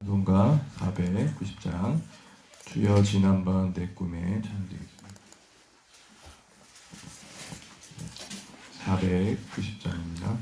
찬송가 490장 주여 지난밤 내 꿈에 찬양드리겠습니다. 490장입니다.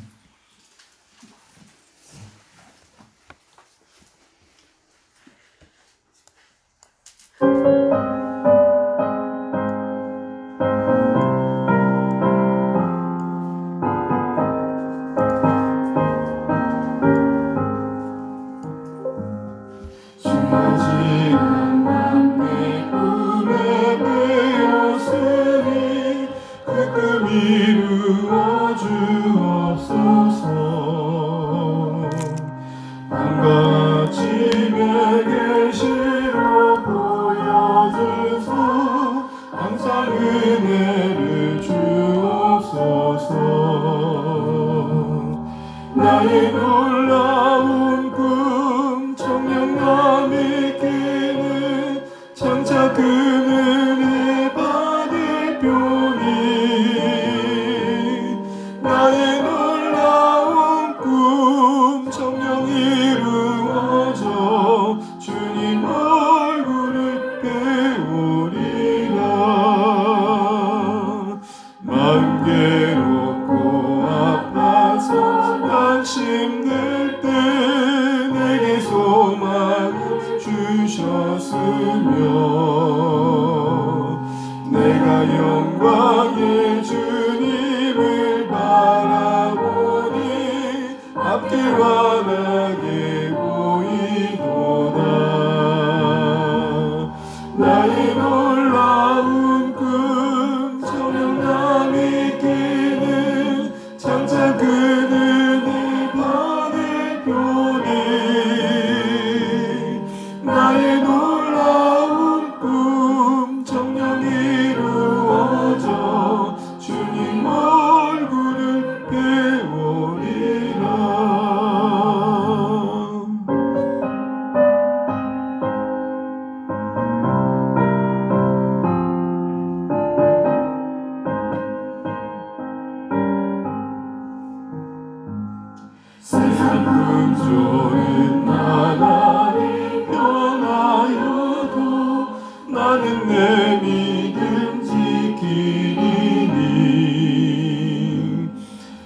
나의 놀라운 꿈 청량감이 끼는 장차 그 은혜 받을 뼈니 나의 놀라운 꿈 청량 이루어져 주님 얼굴을 배우리라 마음 괴롭고 아파서 힘들 때 내게 소망을 주셨으며 내가 영광의 주님을 바라보니 앞길 환하게 보이도다 나의 놀라운 꿈 청량감이 끼는 장차 그는 나의 놀라운 꿈 청량 이루어져 주님 얼굴을 배우리라 세상 금조는 나날이 변하여도 나는 내 믿음 지키리니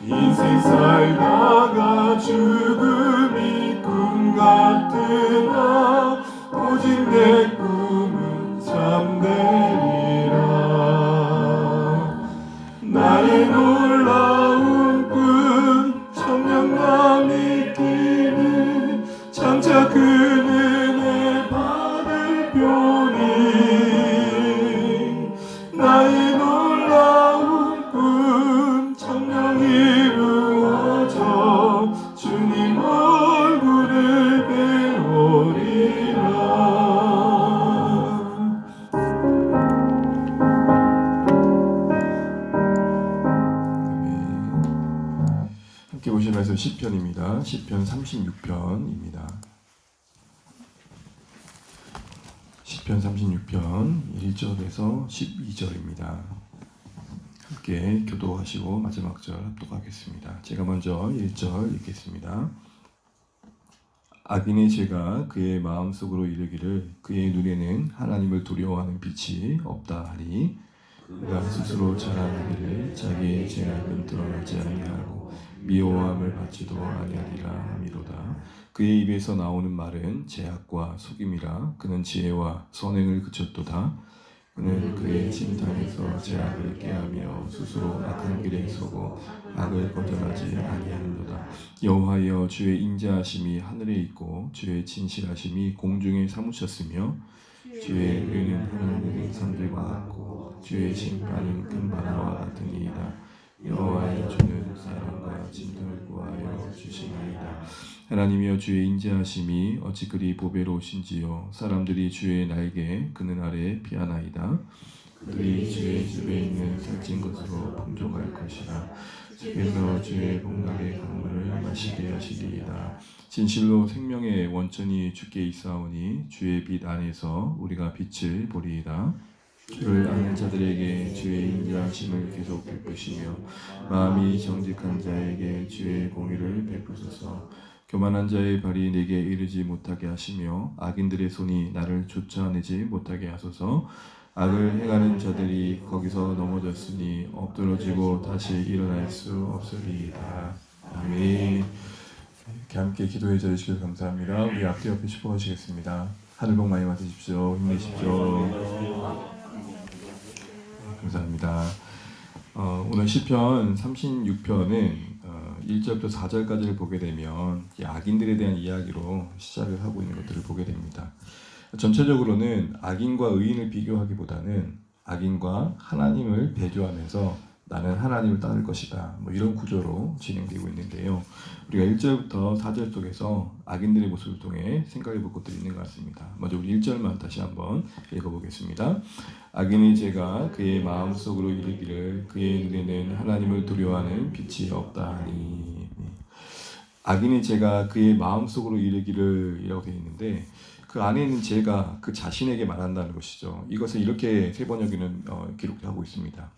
인생 살다가 죽음이 꿈 같으나 오직 내 꿈은 참되리라 나의 놀라운 꿈 청량감이 끼는 장차 그 은혜 받을 뼈니 나의 놀라운 꿈 청량 이루어져 주님 얼굴을 배우리라 함께 보시면서 시편입니다. 시편 36편입니다. 시편 36편 1절에서 12절입니다. 함께 교도하시고 마지막 절 합독하겠습니다. 제가 먼저 1절 읽겠습니다. 악인의 죄가 그의 마음속으로 이르기를 그의 눈에는 하나님을 두려워하는 빛이 없다 하니 그가 스스로 자랑하기를 자기의 죄악은 드러나지 아니하고 미워함을 받지도 아니하리라 함이로다. 그의 입에서 나오는 말은 죄악과 속임이라 그는 지혜와 선행을 그쳤도다. 그는 그의 침탕에서 죄악을 깨하며 스스로 악한 길에 서고 악을 거절하지 아니하는도다. 여호와여 주의 인자하심이 하늘에 있고 주의 진실하심이 공중에 사무쳤으며 주의 의는 하늘의 산들과 같고 주의 심판은 큰 바다와 같으니이다. 여호와의 주는 사람과 짐승을 구하여 주시나이다. 하나님이여 주의 인자하심이 어찌 그리 보배로우신지요. 사람들이 주의 날개 그늘 아래 피하나이다. 그들이 주의 집에 있는 살찐 것으로 풍족할 것이라. 주께서 주의 복락의 강물을 마시게 하시리이다. 진실로 생명의 원천이 주께 있사오니 주의 빛 안에서 우리가 빛을 보리이다. 주를 아는 자들에게 주의 인자하심을 계속 베푸시며 마음이 정직한 자에게 주의 공의를 베푸소서. 교만한 자의 발이 내게 이르지 못하게 하시며 악인들의 손이 나를 쫓아내지 못하게 하소서. 악을 행하는 자들이 거기서 넘어졌으니 엎드러지고 다시 일어날 수 없으리이다. 아멘. 이렇게 함께 기도해 주시길 감사합니다. 우리 앞뒤 옆에 슈퍼하시겠습니다. 하늘 복 많이 받으십시오. 힘내십시오. 감사합니다. 오늘 시편 36편은 1절부터 4절까지를 보게 되면 악인들에 대한 이야기로 시작을 하고 있는 것들을 보게 됩니다. 전체적으로는 악인과 의인을 비교하기보다는 악인과 하나님을 배교하면서 나는 하나님을 따를 것이다, 뭐 이런 구조로 진행되고 있는데요. 우리가 1절부터 4절 속에서 악인들의 모습을 통해 생각해 볼 것들이 있는 것 같습니다. 먼저 우리 1절만 다시 한번 읽어보겠습니다. 악인의 죄가 그의 마음속으로 이르기를 그의 눈에는 하나님을 두려워하는 빛이 없다 하니. 악인의 죄가 그의 마음속으로 이르기를 이라고 되어 있는데, 그 안에 있는 죄가 그 자신에게 말한다는 것이죠. 이것을 이렇게 세 번역에는 기록하고 있습니다.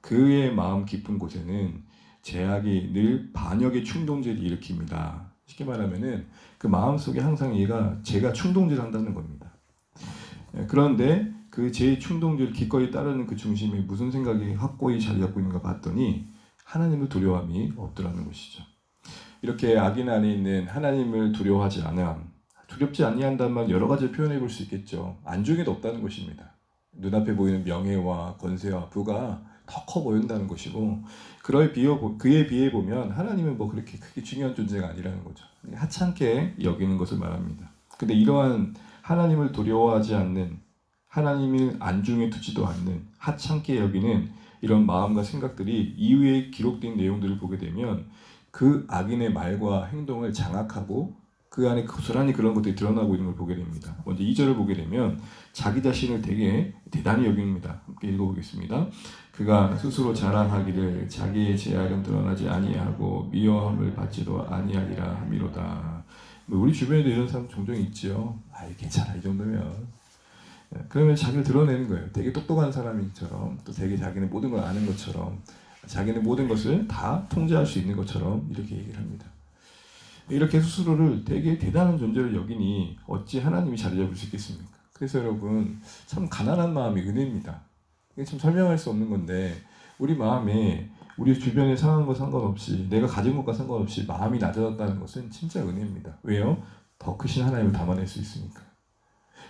그의 마음 깊은 곳에는 죄악이 늘 반역의 충동질을 일으킵니다. 쉽게 말하면은 그 마음속에 항상 죄가 충동질을 한다는 겁니다. 그런데 그 죄의 충동질을 기꺼이 따르는 그 중심에 무슨 생각이 확고히 자리 잡고 있는가 봤더니 하나님을 두려워함이 없더라는 것이죠. 이렇게 악인 안에 있는 하나님을 두려워하지 않음, 두렵지 아니한다는 말 여러 가지 표현해 볼 수 있겠죠. 안중에도 없다는 것입니다. 눈앞에 보이는 명예와 권세와 부가 더 커 보인다는 것이고, 그에 비해 보면 하나님은 뭐 그렇게 크게 중요한 존재가 아니라는 거죠. 하찮게 여기는 것을 말합니다. 근데 이러한 하나님을 두려워하지 않는, 하나님을 안중에 두지도 않는, 하찮게 여기는 이런 마음과 생각들이 이후에 기록된 내용들을 보게 되면 그 악인의 말과 행동을 장악하고 그 안에 고스란히 그런 것들이 드러나고 있는 걸 보게 됩니다. 먼저 2절을 보게 되면 자기 자신을 되게 대단히 여깁니다. 함께 읽어보겠습니다. 그가 스스로 자랑하기를 자기의 죄악은 드러나지 아니하고 미워함을 받지도 아니하리라 함이로다. 우리 주변에도 이런 사람 종종 있죠. 괜찮아, 이 정도면. 그러면 자기를 드러내는 거예요. 되게 똑똑한 사람인처럼, 또 되게 자기는 모든 걸 아는 것처럼, 자기는 모든 것을 다 통제할 수 있는 것처럼 이렇게 얘기를 합니다. 이렇게 스스로를 되게 대단한 존재로 여기니 어찌 하나님이 자리 잡을 수 있겠습니까? 그래서 여러분, 참 가난한 마음이 은혜입니다. 이게 참 설명할 수 없는 건데, 우리 마음에 우리 주변의 상황과 상관없이, 내가 가진 것과 상관없이 마음이 낮아졌다는 것은 진짜 은혜입니다. 왜요? 더 크신 하나님을 담아낼 수 있으니까.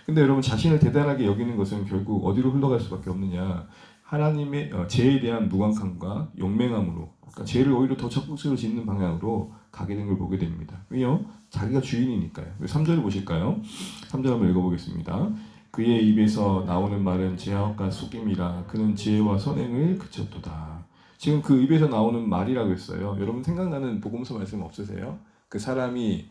근데 여러분, 자신을 대단하게 여기는 것은 결국 어디로 흘러갈 수밖에 없느냐? 하나님의 죄에 대한 무감함과 용맹함으로, 그러니까 죄를 오히려 더 적극적으로 짓는 방향으로 가게 된 걸 보게 됩니다. 왜요? 자기가 주인이니까요. 3절을 보실까요? 3절 한번 읽어보겠습니다. 그의 입에서 나오는 말은 죄악과 속임이라 그는 지혜와 선행을 그쳤도다. 지금 그 입에서 나오는 말이라고 했어요. 여러분 생각나는 복음서 말씀 없으세요? 그 사람이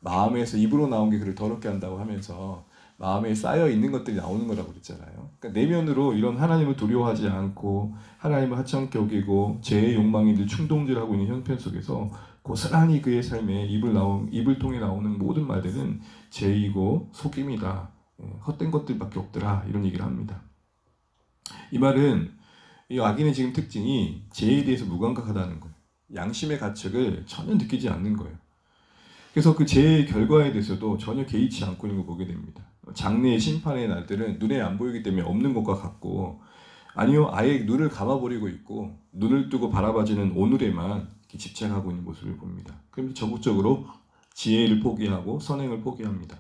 마음에서 입으로 나온 게 그를 더럽게 한다고 하면서 마음에 쌓여 있는 것들이 나오는 거라고 그랬잖아요. 그러니까 내면으로 이런 하나님을 두려워하지 않고 하나님을 하찮게 여기고 죄의 욕망이 늘 충동질하고 있는 형편 속에서 고스란히 그의 삶에 입을 통해 나오는 모든 말들은 죄이고 속임이다, 헛된 것들밖에 없더라, 이런 얘기를 합니다. 이 말은 이 악인의 지금 특징이 죄에 대해서 무감각하다는 거예요. 양심의 가책을 전혀 느끼지 않는 거예요. 그래서 그 죄의 결과에 대해서도 전혀 개의치 않고 있는 걸 보게 됩니다. 장래의 심판의 날들은 눈에 안 보이기 때문에 없는 것과 같고, 아니요, 아예 눈을 감아버리고 있고 눈을 뜨고 바라봐지는 오늘에만 집착하고 있는 모습을 봅니다. 그러면서 적극적으로 지혜를 포기하고 선행을 포기합니다.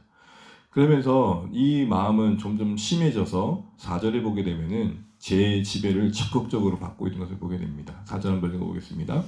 그러면서 이 마음은 점점 심해져서 4절에 보게 되면은 죄의 지배를 적극적으로 받고 있는 것을 보게 됩니다. 4절 한번 읽어보겠습니다.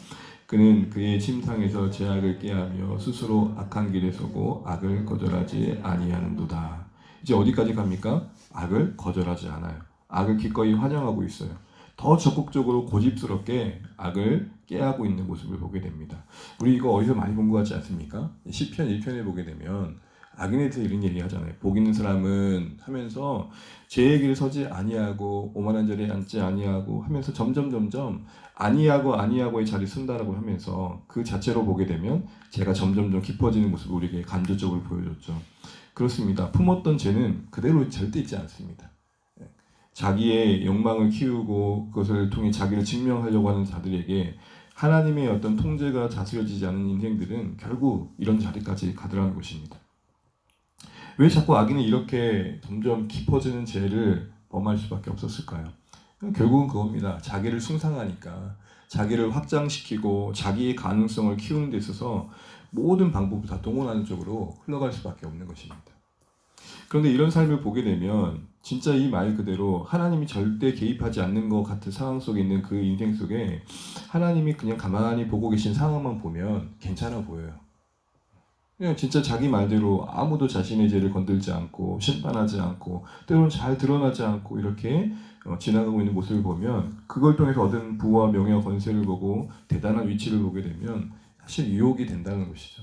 그는 그의 침상에서 죄악을 꾀하며 스스로 악한 길에 서고 악을 거절하지 아니하는도다. 이제 어디까지 갑니까? 악을 거절하지 않아요. 악을 기꺼이 환영하고 있어요. 더 적극적으로 고집스럽게 악을 꾀하고 있는 모습을 보게 됩니다. 우리 이거 어디서 많이 본 것 같지 않습니까? 시편 1편에 보게 되면 악인에 대해서 이런 얘기 하잖아요. 복 있는 사람은 하면서 죄의 길에 서지 아니하고 오만한 자리에 앉지 아니하고 하면서 점점 아니하고의 자리에 쓴다라고 하면서 그 자체로 보게 되면 죄가 점점 깊어지는 모습을 우리에게 간접적으로 보여줬죠. 그렇습니다. 품었던 죄는 그대로 절대 있지 않습니다. 자기의 욕망을 키우고 그것을 통해 자기를 증명하려고 하는 자들에게 하나님의 어떤 통제가 다스려지지 않은 인생들은 결국 이런 자리까지 가더라는 것입니다. 왜 자꾸 악인이 이렇게 점점 깊어지는 죄를 범할 수밖에 없었을까요? 결국은 그겁니다. 자기를 숭상하니까, 자기를 확장시키고 자기의 가능성을 키우는 데 있어서 모든 방법을 다 동원하는 쪽으로 흘러갈 수밖에 없는 것입니다. 그런데 이런 삶을 보게 되면 진짜 이 말 그대로 하나님이 절대 개입하지 않는 것 같은 상황 속에 있는 그 인생 속에 하나님이 그냥 가만히 보고 계신 상황만 보면 괜찮아 보여요. 그냥 진짜 자기 말대로 아무도 자신의 죄를 건들지 않고 심판하지 않고 때로는 잘 드러나지 않고 이렇게 지나가고 있는 모습을 보면 그걸 통해서 얻은 부와 명예와 권세를 보고 대단한 위치를 보게 되면 사실 유혹이 된다는 것이죠.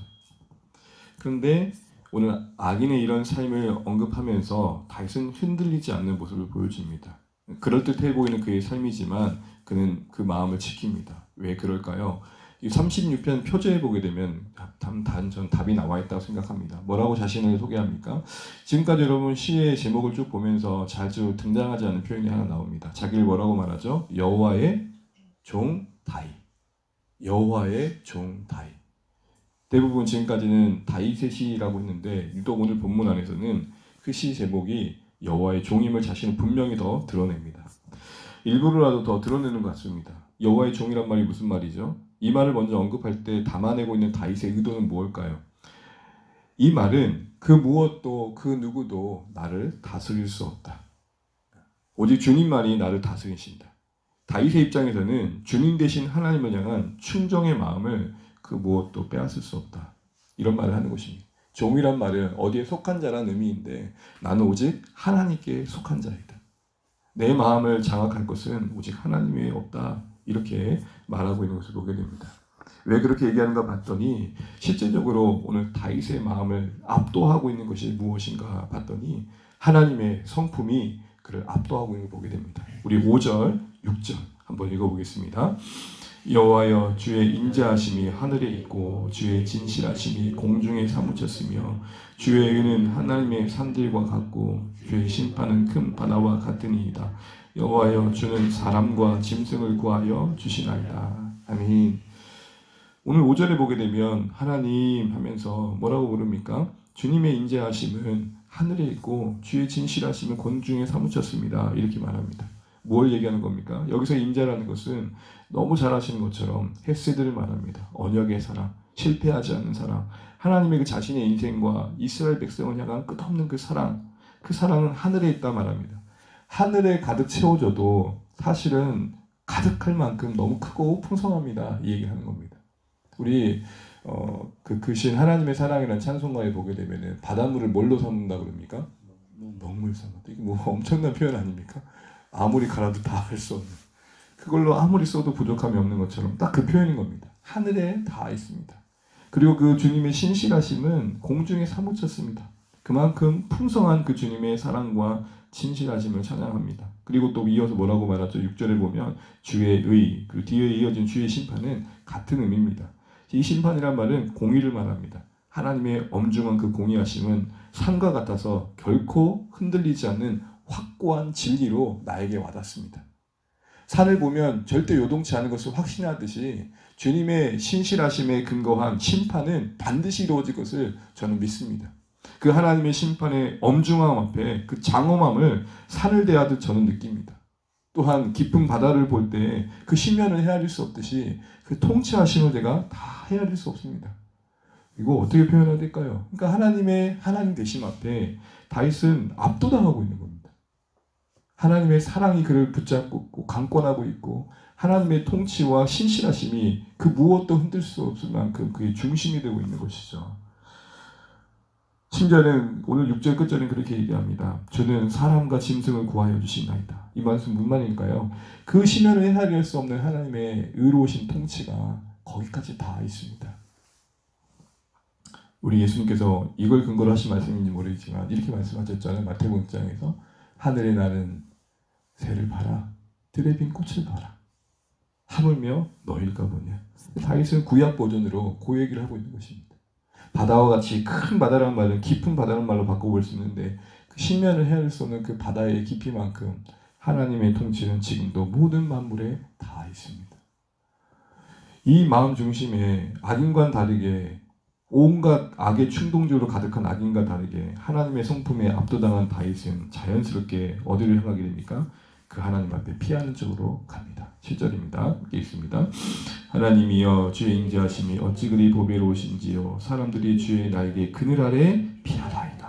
그런데 오늘 악인의 이런 삶을 언급하면서 다윗은 흔들리지 않는 모습을 보여줍니다. 그럴듯해 보이는 그의 삶이지만 그는 그 마음을 지킵니다. 왜 그럴까요? 이 36편 표제에 보게 되면 전 답이 나와 있다고 생각합니다. 뭐라고 자신을 소개합니까? 지금까지 여러분 시의 제목을 쭉 보면서 자주 등장하지 않은 표현이 하나 나옵니다. 자기를 뭐라고 말하죠? 여호와의 종 다윗. 여호와의 종 다윗. 대부분 지금까지는 다윗의 시라고 했는데 유독 오늘 본문 안에서는 그 시 제목이 여호와의 종임을 자신은 분명히 더 드러냅니다. 일부러라도 더 드러내는 것 같습니다. 여호와의 종이란 말이 무슨 말이죠? 이 말을 먼저 언급할 때 담아내고 있는 다윗의 의도는 무엇일까요? 이 말은 그 무엇도 그 누구도 나를 다스릴 수 없다. 오직 주님만이 나를 다스리신다. 다윗의 입장에서는 주님 대신 하나님을 향한 충정의 마음을 그 무엇도 빼앗을 수 없다. 이런 말을 하는 것입니다. 종이란 말은 어디에 속한 자라는 의미인데 나는 오직 하나님께 속한 자이다. 내 마음을 장악할 것은 오직 하나님 외에 없다. 이렇게 말하고 있는 것을 보게 됩니다. 왜 그렇게 얘기하는가 봤더니 실제적으로 오늘 다윗의 마음을 압도하고 있는 것이 무엇인가 봤더니 하나님의 성품이 그를 압도하고 있는 걸 보게 됩니다. 우리 5절, 6절 한번 읽어보겠습니다. 여호와여 주의 인자하심이 하늘에 있고 주의 진실하심이 공중에 사무쳤으며 주의 의는 하나님의 산들과 같고 주의 심판은 큰 바다와 같으니이다. 여호와여 주는 사람과 짐승을 구하여 주시나이다. 아멘. 오늘 5절에 보게 되면 하나님 하면서 뭐라고 부릅니까? 주님의 인자하심은 하늘에 있고 주의 진실하심은 공중에 사무쳤습니다. 이렇게 말합니다. 뭘 얘기하는 겁니까? 여기서 인자라는 것은 너무 잘 아시는 것처럼 헤세드를 말합니다. 언약의 사랑, 실패하지 않는 사랑, 하나님의 그 자신의 인생과 이스라엘 백성을 향한 끝없는 그 사랑은 하늘에 있다 말합니다. 하늘에 가득 채워져도 사실은 가득할 만큼 너무 크고 풍성합니다. 이 얘기를 하는 겁니다. 우리 그 신 하나님의 사랑이라는 찬송가에 보게 되면은 바닷물을 뭘로 삼는다 그럽니까? 먹물 삼는다. 이게 뭐 엄청난 표현 아닙니까? 아무리 갈아도 다 할 수 없는, 그걸로 아무리 써도 부족함이 없는 것처럼 딱 그 표현인 겁니다. 하늘에 다 있습니다. 그리고 그 주님의 신실하심은 공중에 사무쳤습니다. 그만큼 풍성한 그 주님의 사랑과 진실하심을 찬양합니다. 그리고 또 이어서 뭐라고 말하죠? 6절에 보면 주의 의, 그리고 뒤에 이어진 주의 심판은 같은 의미입니다. 이 심판이란 말은 공의를 말합니다. 하나님의 엄중한 그 공의하심은 산과 같아서 결코 흔들리지 않는 확고한 진리로 나에게 와닿습니다. 산을 보면 절대 요동치 않은 것을 확신하듯이 주님의 신실하심에 근거한 심판은 반드시 이루어질 것을 저는 믿습니다. 그 하나님의 심판의 엄중함 앞에 그 장엄함을 산을 대하듯 저는 느낍니다. 또한 깊은 바다를 볼 때 그 심연을 헤아릴 수 없듯이 그 통치하심을 제가 다 헤아릴 수 없습니다. 이거 어떻게 표현해야 될까요? 그러니까 하나님 되심 앞에 다윗은 압도당하고 있는 겁니다. 하나님의 사랑이 그를 붙잡고 강권하고 있고 하나님의 통치와 신실하심이 그 무엇도 흔들 수 없을 만큼 그의 중심이 되고 있는 것이죠. 심지어는 오늘 6절 끝절은 그렇게 얘기합니다. 주는 사람과 짐승을 구하여 주시나이다. 이 말씀 무슨 말일까요? 그 심연을 헤아릴 수 없는 하나님의 의로우신 통치가 거기까지 다 있습니다. 우리 예수님께서 이걸 근거로 하신 말씀인지 모르겠지만 이렇게 말씀하셨잖아요. 마태복음 6장에서 하늘에 나는 새를 봐라, 들에 핀 꽃을 봐라, 하물며 너희일까 보냐. 다윗은 구약 버전으로 그 얘기를 하고 있는 것입니다. 바다와 같이 큰 바다라는 말은 깊은 바다라는 말로 바꿔볼 수 있는데 그 심연을 헤아릴 수 없는 그 바다의 깊이만큼 하나님의 통치는 지금도 모든 만물에 다 있습니다. 이 마음 중심에 악인과는 다르게 온갖 악의 충동적으로 가득한 악인과 다르게 하나님의 성품에 압도당한 다윗은 자연스럽게 어디를 향하게 됩니까? 그 하나님 앞에 피하는 쪽으로 갑니다. 7절입니다. 이렇게 있습니다. 하나님이여 주의 인자하심이 어찌 그리 보배로우신지요 사람들이 주의 나에게 그늘 아래 피하나이다.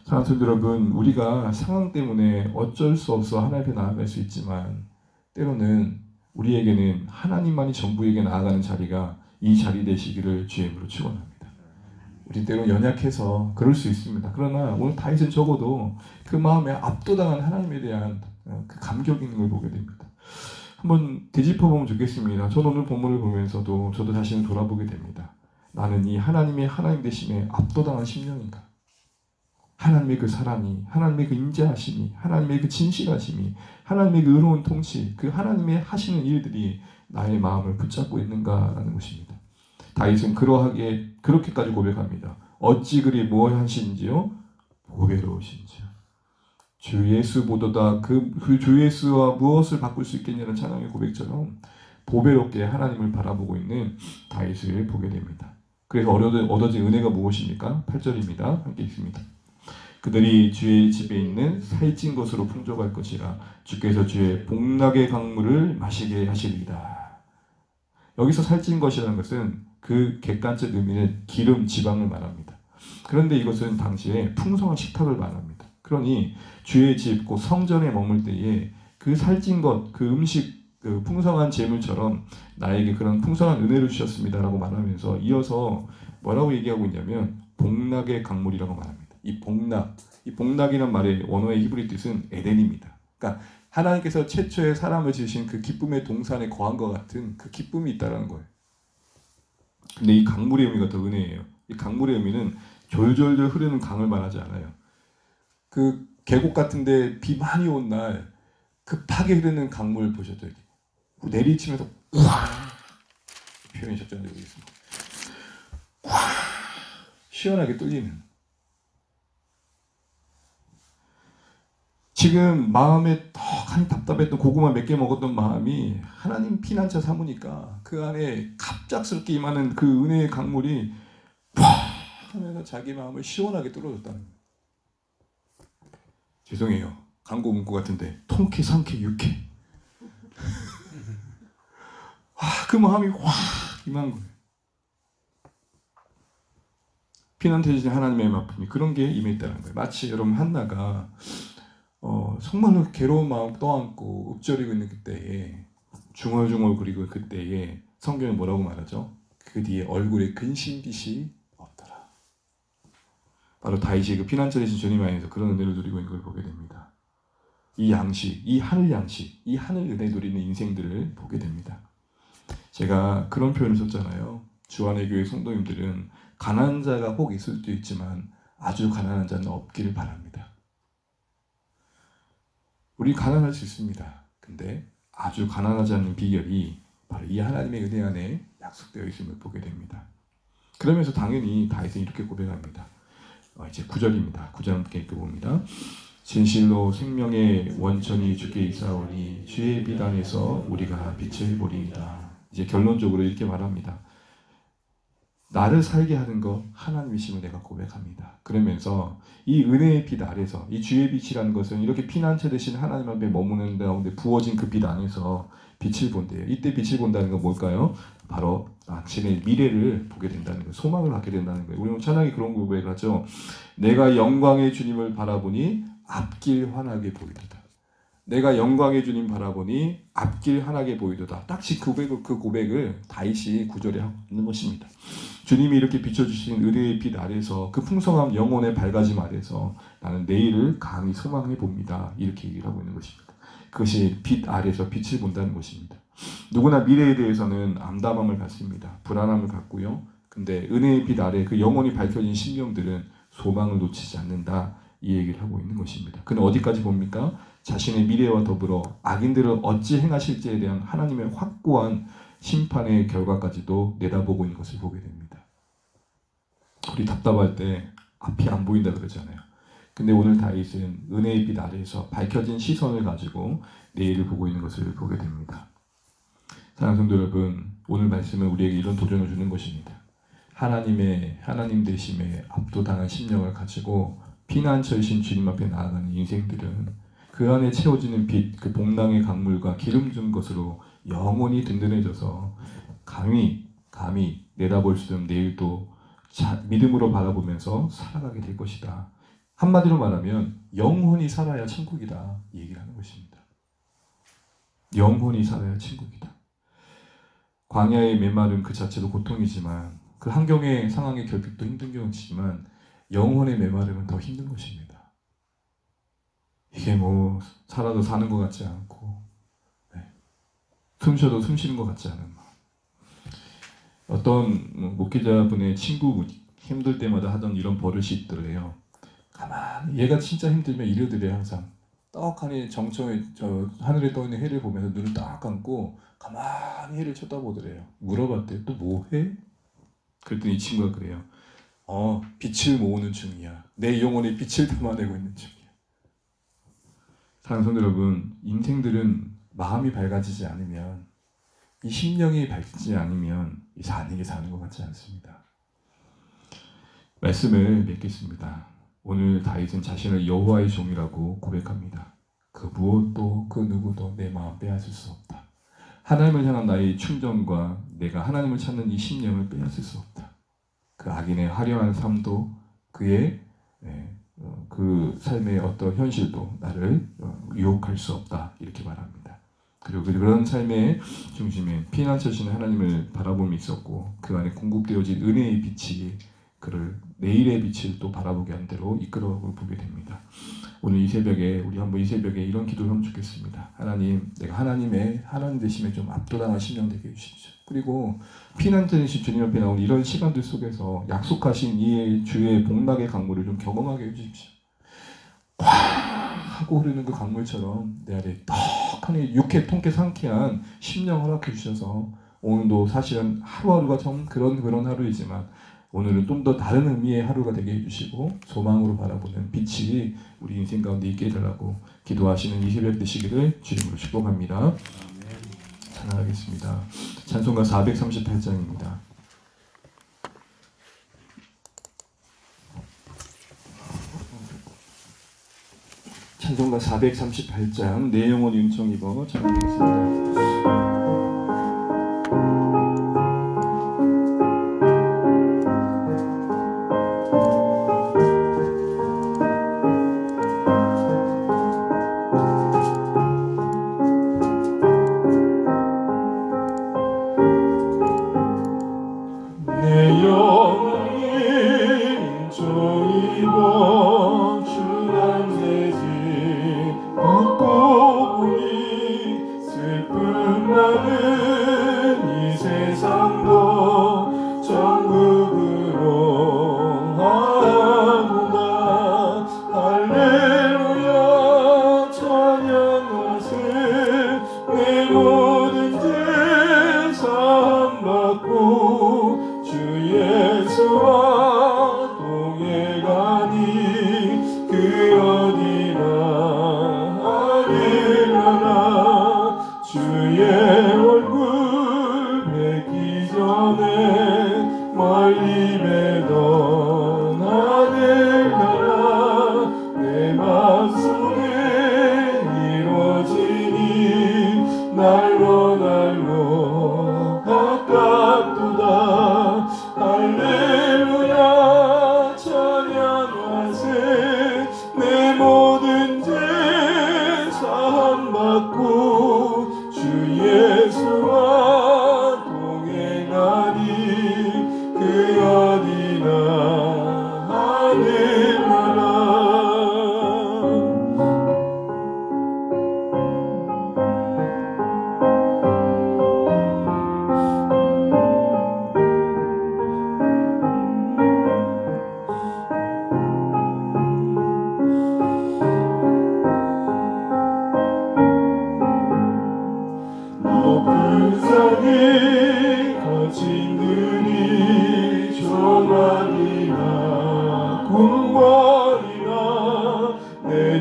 사랑하는 성도 여러분, 우리가 상황 때문에 어쩔 수 없어 하나님 앞에 나아갈 수 있지만 때로는 우리에게는 하나님만이 전부에게 나아가는 자리가 이 자리 되시기를 주의 이름으로 축원합니다. 우리 때로 연약해서 그럴 수 있습니다. 그러나 오늘 다윗은 적어도 그 마음에 압도당한 하나님에 대한 그 감격이 있는 걸 보게 됩니다. 한번 되짚어보면 좋겠습니다. 저는 오늘 본문을 보면서도 저도 자신을 돌아보게 됩니다. 나는 이 하나님의 하나님 되심에 압도당한 심령인가? 하나님의 그 사랑이, 하나님의 그 인자하심이, 하나님의 그 진실하심이, 하나님의 그 의로운 통치, 그 하나님의 하시는 일들이 나의 마음을 붙잡고 있는가라는 것입니다. 다윗은 그렇게까지 고백합니다. 어찌 그리 무엇하신지요? 보배로우신지요. 주 예수보다 그 주 예수와 무엇을 바꿀 수 있겠냐는 찬양의 고백처럼 보배롭게 하나님을 바라보고 있는 다윗을 보게 됩니다. 그래서 얻어진 은혜가 무엇입니까? 8절입니다. 함께 읽습니다. 그들이 주의 집에 있는 살찐 것으로 풍족할 것이라 주께서 주의 복락의 강물을 마시게 하시리이다. 여기서 살찐 것이라는 것은 그 객관적 의미는 기름, 지방을 말합니다. 그런데 이것은 당시에 풍성한 식탁을 말합니다. 그러니 주의 집, 곧 성전에 머물 때에 그 살찐 것, 그 음식, 그 풍성한 재물처럼 나에게 그런 풍성한 은혜를 주셨습니다라고 말하면서 이어서 뭐라고 얘기하고 있냐면 복락의 강물이라고 말합니다. 이 복락이란 말의 원어의 히브리 뜻은 에덴입니다. 그러니까 하나님께서 최초의 사람을 지으신 그 기쁨의 동산에 거한 것 같은 그 기쁨이 있다는 거예요. 근데 이 강물의 의미가 더 은혜예요. 이 강물의 의미는 졸졸졸 흐르는 강을 말하지 않아요. 그 계곡 같은데 비 많이 온 날 급하게 흐르는 강물 보셨죠? 내리치면서 우와 표현이 적절한지 모르겠습니다. 우와 시원하게 뚫리는. 지금 마음에 턱하니 답답했던 고구마 몇 개 먹었던 마음이 하나님 피난처 삼으니까 그 안에 갑작스럽게 임하는 그 은혜의 강물이 와 하면서 자기 마음을 시원하게 뚫어줬다는 거예요. 죄송해요. 광고 문구 같은데 통쾌, 상쾌, 유쾌. 그 마음이 확 임한 거예요. 피난처이신 하나님의 말씀이 그런 게 임했다는 거예요. 마치 여러분 한나가 정말로 괴로운 마음 떠안고 읊조리고 있는 그때에 중얼중얼거리고 그때에 성경은 뭐라고 말하죠? 그 뒤에 얼굴에 근심빛이 없더라. 바로 다윗이 그 피난처이신 주님 안에서 그런 은혜를 누리고 있는 걸 보게 됩니다. 이 양식, 이 하늘 양식, 이 하늘 은혜 누리는 인생들을 보게 됩니다. 제가 그런 표현을 썼잖아요. 주안의 교회 성도님들은 가난한 자가 혹 있을 수도 있지만 아주 가난한 자는 없기를 바랍니다. 우리 가난할 수 있습니다. 근데 아주 가난하지 않는 비결이 바로 이 하나님의 은혜 안에 약속되어 있음을 보게 됩니다. 그러면서 당연히 다윗은 이렇게 고백합니다. 이제 9절입니다. 9절 함께 읽어봅니다. 진실로 생명의 원천이 주께 있사오니 주의 빛 안에서 우리가 빛을 보리이다. 이제 결론적으로 이렇게 말합니다. 나를 살게 하는 것 하나님이심을 내가 고백합니다. 그러면서 이 은혜의 빛 아래서 이 주의 빛이라는 것은 이렇게 피난처 되신 하나님 앞에 머무는 가운데 부어진 그 빛 안에서 빛을 본대요. 이때 빛을 본다는 건 뭘까요? 바로 당신의 미래를 보게 된다는 거예요. 소망을 갖게 된다는 거예요. 우리는 찬양이 그런 고백을 하죠. 내가 영광의 주님을 바라보니 앞길 환하게 보이도다. 내가 영광의 주님 바라보니 앞길 환하게 보이도다. 딱 그 고백을 다윗이 9절에 하고 있는 것입니다. 주님이 이렇게 비춰주신 은혜의 빛 아래서 그 풍성한 영혼의 밝아짐 아래서 나는 내일을 강히 소망해 봅니다. 이렇게 얘기를 하고 있는 것입니다. 그것이 빛 아래서 빛을 본다는 것입니다. 누구나 미래에 대해서는 암담함을 갖습니다. 불안함을 갖고요. 근데 은혜의 빛 아래 그 영혼이 밝혀진 심령들은 소망을 놓치지 않는다. 이 얘기를 하고 있는 것입니다. 그는 어디까지 봅니까? 자신의 미래와 더불어 악인들을 어찌 행하실지에 대한 하나님의 확고한 심판의 결과까지도 내다보고 있는 것을 보게 됩니다. 우리 답답할 때 앞이 안 보인다 그러잖아요. 근데 오늘 다윗은 은혜의 빛 아래에서 밝혀진 시선을 가지고 내일을 보고 있는 것을 보게 됩니다. 사랑하는 성도 여러분, 오늘 말씀은 우리에게 이런 도전을 주는 것입니다. 하나님 되심에 압도당한 심령을 가지고 피난처이신 주님 앞에 나아가는 인생들은 그 안에 채워지는 빛, 그 복랑의 강물과 기름 준 것으로 영원히 든든해져서 감히 내다볼 수 없는 내일도 믿음으로 바라보면서 살아가게 될 것이다. 한마디로 말하면 영혼이 살아야 천국이다, 이 얘기를 하는 것입니다. 영혼이 살아야 천국이다. 광야의 메마름 그 자체도 고통이지만, 그 환경의 상황의 결핍도 힘든 경우지만, 영혼의 메마름은 더 힘든 것입니다. 이게 뭐 살아도 사는 것 같지 않고, 숨 쉬어도 숨 쉬는 것 같지 않은 마음. 어떤 목회자분의 친구 힘들 때마다 하던 이런 버릇이 있더래요. 가만히 얘가 진짜 힘들면 이러더래요. 항상 떡하니 정처에 저 하늘에 떠있는 해를 보면서 눈을 딱 감고 가만히 해를 쳐다보더래요. 물어봤대요. 또 뭐 해? 그랬더니 이 친구가 그래요. 빛을 모으는 중이야. 내 영혼에 빛을 담아내고 있는 중이야. 사랑하는 성도 여러분, 인생들은 마음이 밝아지지 않으면, 이 심령이 밝지 않으면 이 사는 게 사는 것 같지 않습니다. 말씀을 맺겠습니다. 오늘 다윗은 자신을 여호와의 종이라고 고백합니다. 그 무엇도 그 누구도 내 마음 빼앗을 수 없다. 하나님을 향한 나의 충정과 내가 하나님을 찾는 이 심령을 빼앗을 수 없다. 그 악인의 화려한 삶도 그의 그 삶의 어떤 현실도 나를 유혹할 수 없다, 이렇게 말합니다. 그리고 그런 삶의 중심에 피난처신 하나님을 바라봄이 있었고, 그 안에 공급되어진 은혜의 빛이 그를 내일의 빛을 또 바라보게 한 대로 이끌어가고 보게 됩니다. 오늘 이 새벽에 우리 한번 이 새벽에 이런 기도를 하면 좋겠습니다. 하나님, 내가 하나님 되심에 좀 압도당한 심령 되게 해주십시오. 그리고 피난처이신 주님 앞에 나온 이런 시간들 속에서 약속하신 이 주의 복락의 강물을 좀 경험하게 해주십시오. 꽉 하고 흐르는 그 강물처럼 내 안에 떡하니 육회 통쾌 상쾌한 심령 허락해 주셔서, 오늘도 사실은 하루하루가 좀 그런 하루이지만 오늘은 좀 더 다른 의미의 하루가 되게 해주시고 소망으로 바라보는 빛이 우리 인생 가운데 있게 해달라고 기도하시는 이 새벽 되시기를 주님으로 축복합니다. 찬양하겠습니다. 찬송가 438장입니다. 찬송가 438장 내 영혼 은총 입어 찬양하겠습니다.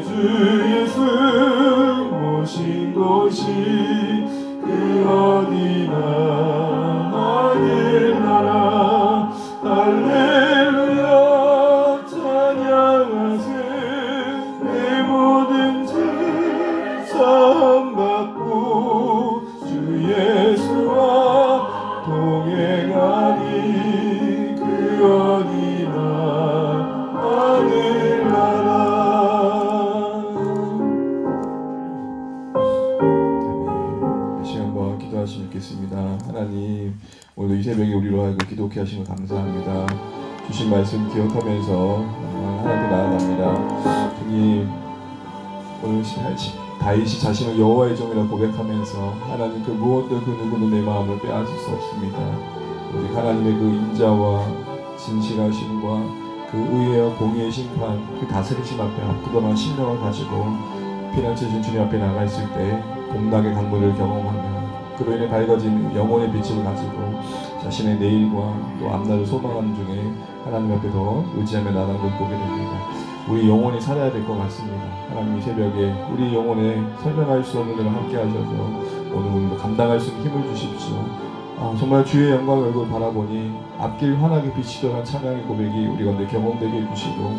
주 예수 모신 곳이 그 어디나 새벽에 우리로 하여금 기도케 하시면 감사합니다. 주신 말씀 기억하면서 하나님께 나아갑니다. 주님, 오늘 다윗이 자신을 여호와의 종이라 고백하면서 하나님 그 무엇도 그 누구도 내 마음을 빼앗을 수 없습니다. 오직 하나님의 그 인자와 진실하심과 그 의회와 공의의 심판, 그 다스리심 앞에 앞두더만 신령을 가지고 피난처신 주님 앞에 나가 있을 때 봄나게 강물을 경험하며 그로 인해 밝아진 영혼의 빛을 가지고 자신의 내일과 또 앞날을 소망하는 중에 하나님 앞에 더 의지하며 나가는 걸 보게 됩니다. 우리 영혼이 살아야 될 것 같습니다. 하나님 이 새벽에 우리 영혼에 설명할 수 없는 일을 함께 하셔서 오늘도 감당할 수 있는 힘을 주십시오. 정말 주의 영광 얼굴 바라보니 앞길 환하게 비치더란 찬양의 고백이 우리 가운데 경험되게 해주시고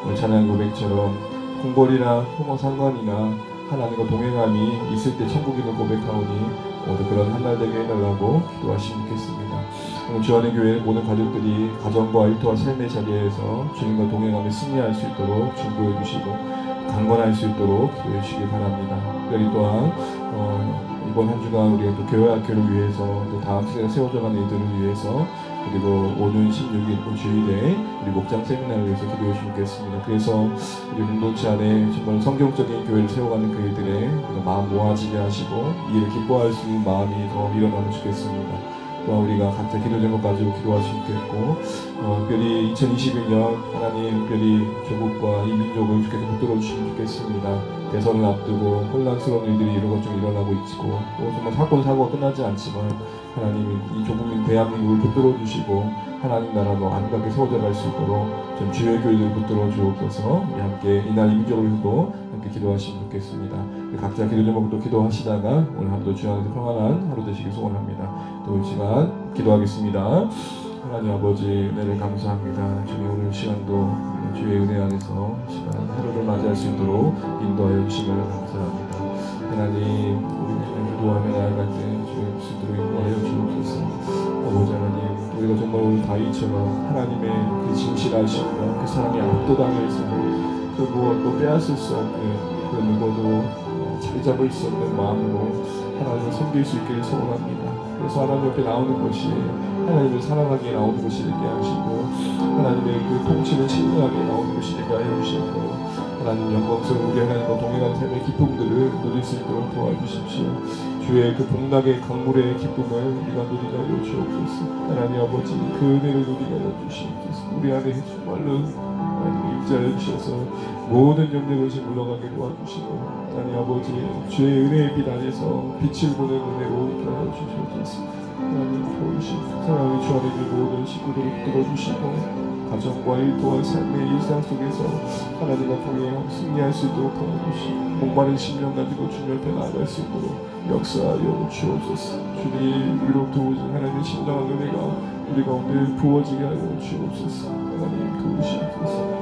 오늘 찬양 고백처럼 궁궐이나 상관이나 하나님과 동행함이 있을 때 천국임을 고백하오니 모두 그런 한날 되게 해달라고 기도하시면 좋겠습니다. 오늘 주안의 교회 모든 가족들이 가정과 일터와 삶의 자리에서 주님과 동행하며 승리할 수 있도록 중보해 주시고 강건할 수 있도록 기도해 주시기 바랍니다. 특별히 또한 이번 한 주간 우리가 또 교회 학교를 위해서 또 다음 세대가 세워져가는 이들을 위해서 그리고 오는 16일 주일에 우리 목장 세미나를 위해서 기도해 주시면 좋겠습니다. 그래서 우리 공동체 안에 정말 성경적인 교회를 세워가는 그 일들에 마음 모아지게 하시고 이 일을 기뻐할 수 있는 마음이 더 일어나면 좋겠습니다. 또한 우리가 각자 기도 제목 가지고 기도하시면 좋겠고 특별히 2021년 하나님 특별히 조국과 이 민족을 주께서 붙들어 주시면 좋겠습니다. 대선을 앞두고 혼란스러운 일들이 이러고 좀 일어나고 있고 또 정말 사고가 끝나지 않지만 하나님이 이 조국민 대한민국을 붙들어 주시고 하나님 나라로 안가게 세워져 갈 수 있도록 좀 주의 교회를 붙들어 주옵소서. 우리 함께 이날 이 민족을 위해서도 함께 기도하시면 좋겠습니다. 각자 기도 제목도 기도하시다가 오늘 하루도 주 안에서 평안한 하루 되시길 소원합니다. 또 이 시간 기도하겠습니다. 하나님 아버지 은혜를 감사합니다. 주님 오늘 시간도 주의 은혜 안에서 시간 하루를 맞이할 수 있도록 인도하여 주시면 감사합니다. 하나님 우리 기도하며 나아갈 때 주의 뜻대로 인도하여 주옵소서. 아버지 하나님 우리가 정말 오늘 다윗처럼 하나님의 그 진실하심과 그 사랑의 압도당에서 그 무엇도 빼앗을 수 없는 그 누구도 자리 잡을 수 없는 마음으로 하나님을 섬길 수 있기를 소원합니다. 그래서 하나님 옆에 나오는 것이 하나님을 사랑하기에 나오는 것이 되게 하시고 하나님의 그 통치를 신뢰하기에 나오는 것이 되게 하여 주시고 하나님 영광스러운 우리 하나님과 동행하는 삶의 기쁨들을 누릴 수 있도록 도와주십시오. 주의 그 복락의 강물의 기쁨을 우리가 누리게 하여 주옵소서. 하나님 아버지 그 은혜를 누리게 하여 주시옵소서. 우리 안에 정말로 하나님 임재하여 주셔서 모든 염려것이 물러가게 도와주시고 하나님 아버지 주의 은혜의 빛 안에서 빛을 보는 은혜로 있게 하여 주시옵소서. 하나님 도우시고 사랑의 주 안에 있는 모든 식구들을 들어주시고 가정과 일터와 삶의 일상 속에서 하나님과 동행하고 승리할 수 있도록 도와주시고 목마른 심령 가지고 주님 앞에 나아갈 수 있도록 역사하여 주옵소서. 주님 위로 도우신 하나님의 신령한 은혜가 우리 가운데 부어지게 하여 주옵소서. 하나님 도우시옵소서.